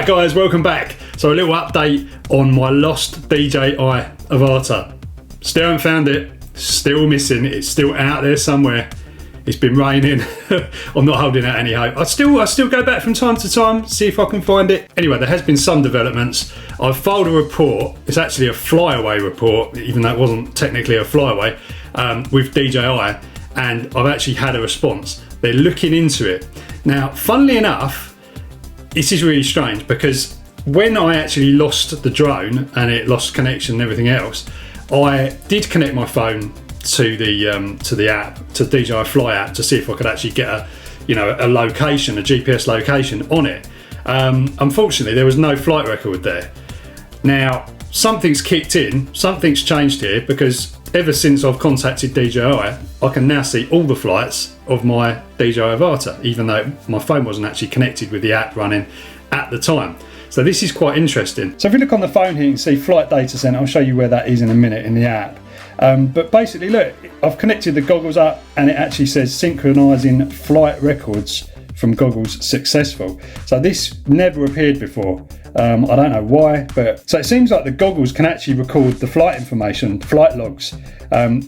guys, welcome back. So a little update on my lost DJI Avata. Still haven't found it, still missing, it's still out there somewhere. It's been raining. I'm not holding out any hope. I still go back from time to time, see if I can find it. Anyway, there has been some developments. I've filed a report. It's actually a flyaway report, even though it wasn't technically a flyaway, with DJI, and I've actually had a response. They're looking into it. Now, funnily enough, this is really strange because when I actually lost the drone and it lost connection and everything else, I did connect my phone to the app, to DJI Fly app, to see if I could actually get a location, a GPS location on it. Unfortunately, there was no flight record there. Now, something's kicked in, something's changed here, because ever since I've contacted DJI, I can now see all the flights of my DJI Avata, even though my phone wasn't actually connected with the app running at the time. So this is quite interesting. So if you look on the phone here, you can see flight data center. I'll show you where that is in a minute in the app. But basically, look, I've connected the goggles up and it actually says synchronizing flight records from goggles successful. So this never appeared before. I don't know why, but so it seems like the goggles can actually record the flight information, flight logs,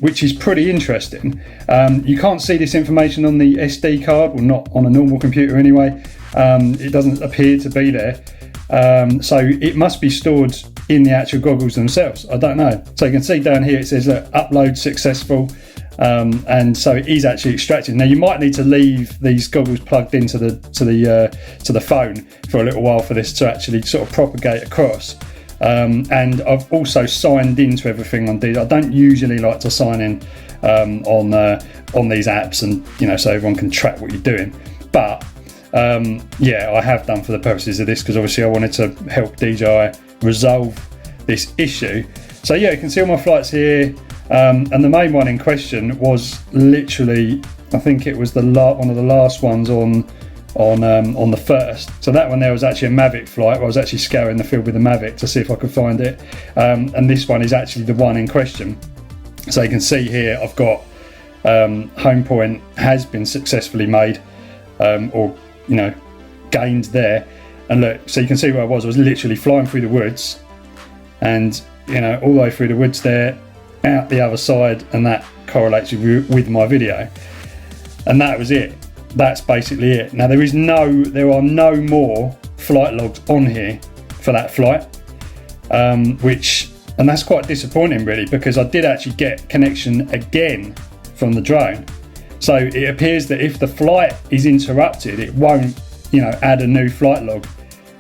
which is pretty interesting. You can't see this information on the SD card, well, not on a normal computer anyway. It doesn't appear to be there. So it must be stored in the actual goggles themselves. I don't know. So you can see down here it says that upload successful, and so it is actually extracted. Now you might need to leave these goggles plugged into the phone for a little while for this to actually sort of propagate across. And I've also signed into everything on these. I don't usually like to sign in on these apps, and so everyone can track what you're doing, but yeah, I have done for the purposes of this, because obviously I wanted to help DJI resolve this issue. So yeah, you can see all my flights here, and the main one in question was literally, I think it was one of the last ones on the first. So that one there was actually a Mavic flight where I was actually scouring the field with the Mavic to see if I could find it, and this one is actually the one in question. So you can see here I've got home point has been successfully made, or gained there, and look, so you can see where I was literally flying through the woods, and all the way through the woods there, out the other side, and that correlates with my video, and that was it. That's basically it. Now there are no more flight logs on here for that flight, and that's quite disappointing really, because I did actually get connection again from the drone. So it appears that if the flight is interrupted, it won't, add a new flight log.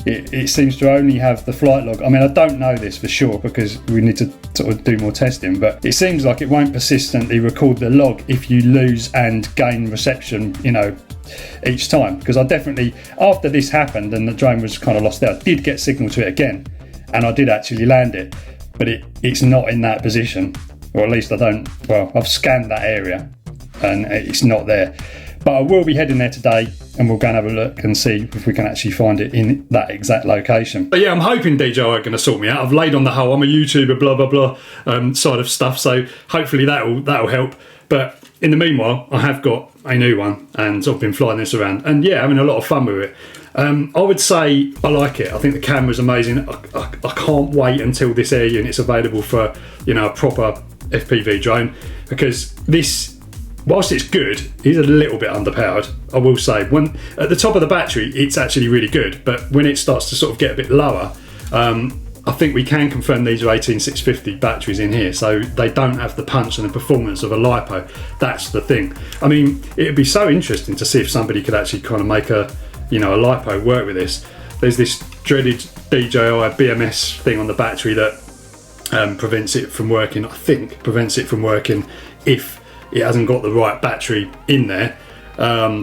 It seems to only have the flight log. I mean, I don't know this for sure because we need to sort of do more testing, but it seems like it won't persistently record the log if you lose and gain reception, each time. Because I definitely, after this happened and the drone was kind of lost there, I did get signal to it again, and I did actually land it, but it's not in that position, or at least I've scanned that area and it's not there. But I will be heading there today, and we'll go and have a look and see if we can actually find it in that exact location. But yeah, I'm hoping DJI are going to sort me out. I've laid on the whole I'm a YouTuber blah blah blah side of stuff, so hopefully that'll help. But in the meanwhile, I have got a new one, and I've been flying this around, and yeah, having a lot of fun with it. I would say I like it. I think the camera's amazing. I can't wait until this air unit's available for a proper FPV drone, because this, whilst it's good, is a little bit underpowered, I will say. When at the top of the battery, it's actually really good, but when it starts to sort of get a bit lower, I think we can confirm these are 18650 batteries in here, so they don't have the punch and the performance of a LiPo. That's the thing. I mean, it'd be so interesting to see if somebody could actually kind of make a LiPo work with this. There's this dreaded DJI BMS thing on the battery that prevents it from working. I think prevents it from working if it hasn't got the right battery in there.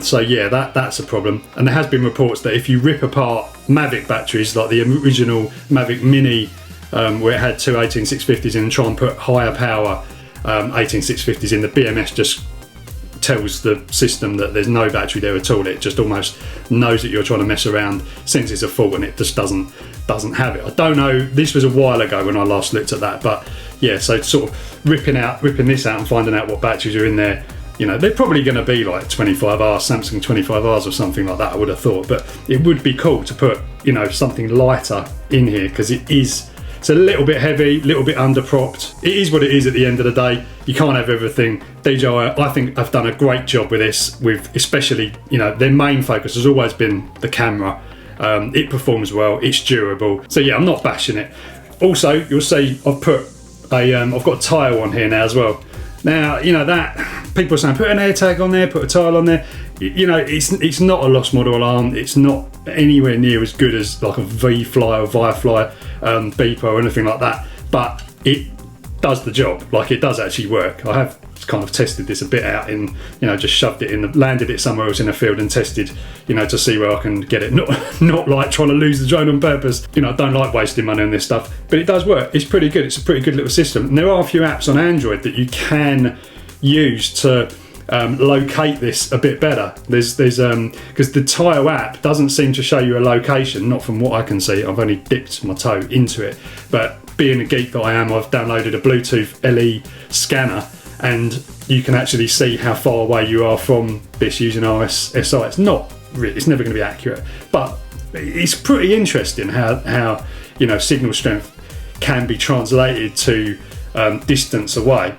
So yeah, that's a problem. And there has been reports that if you rip apart Mavic batteries, like the original Mavic Mini, where it had two 18650s in, and try and put higher power 18650s in, the BMS just tells the system that there's no battery there at all. It just almost knows that you're trying to mess around, senses a fault, and it just doesn't have it. I don't know, this was a while ago when I last looked at that, but yeah, so sort of ripping this out and finding out what batteries are in there You know, they're probably going to be like 25R, Samsung 25Rs or something like that, I would have thought. But it would be cool to put, you know, something lighter in here, because it's a little bit heavy, a little bit underpropped. It is what it is at the end of the day. You can't have everything. DJI, I think, have done a great job with this, with especially, you know, their main focus has always been the camera. It performs well, it's durable. So yeah, I'm not bashing it. Also, you'll see I've got a tile on here now as well. Now, you know, that people are saying put an AirTag on there, put a tile on there. You know, it's not a lost model alarm. It's not anywhere near as good as like a V-Fly or Firefly beeper or anything like that. But it does the job. Like, it does actually work. I have kind of tested this a bit out in, you know, just shoved it in, landed it somewhere else in a field and tested, you know, to see where I can get it. Not like trying to lose the drone on purpose. You know, I don't like wasting money on this stuff, but it does work. It's pretty good. It's a pretty good little system. And there are a few apps on Android that you can use to locate this a bit better. There's because the Tile app doesn't seem to show you a location, not from what I can see. I've only dipped my toe into it, but being a geek that I am, I've downloaded a Bluetooth LE scanner, and you can actually see how far away you are from this using RSSI. It's not really, it's never going to be accurate, but it's pretty interesting how you know, signal strength can be translated to distance away.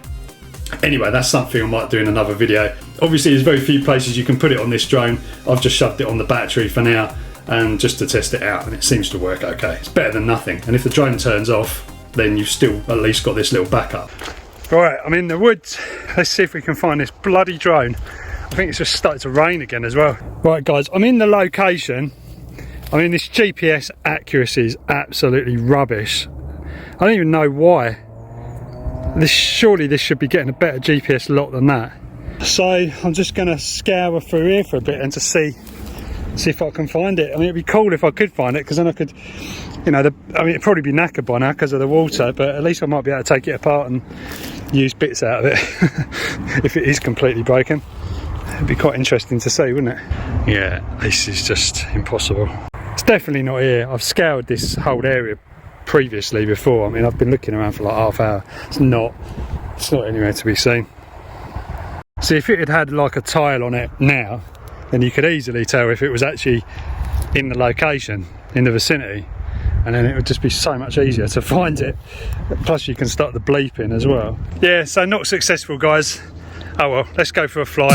Anyway, that's something I might do in another video. Obviously, there's very few places you can put it on this drone. I've just shoved it on the battery for now, and just to test it out, and it seems to work okay. It's better than nothing. And if the drone turns off, then you've still at least got this little backup. Right, I'm in the woods. Let's see if we can find this bloody drone. I think it's just started to rain again as well. Right guys, I'm in the location. I mean, this GPS accuracy is absolutely rubbish. I don't even know why. Surely this should be getting a better GPS lock than that. So I'm just gonna scour through here for a bit and to see if I can find it. I mean, it'd be cool if I could find it, because then I could, you know, I mean, it'd probably be knackered by now because of the water, but at least I might be able to take it apart and use bits out of it if it is completely broken. It'd be quite interesting to see, wouldn't it? Yeah, this is just impossible. It's definitely not here. I've scoured this whole area previously before. I mean, I've been looking around for like half hour. It's not anywhere to be seen. See, if it had like a tile on it now, then you could easily tell if it was actually in the location, in the vicinity, and then it would just be so much easier to find it. Plus you can start the bleeping as well. Yeah, so not successful guys. Oh well, let's go for a fly.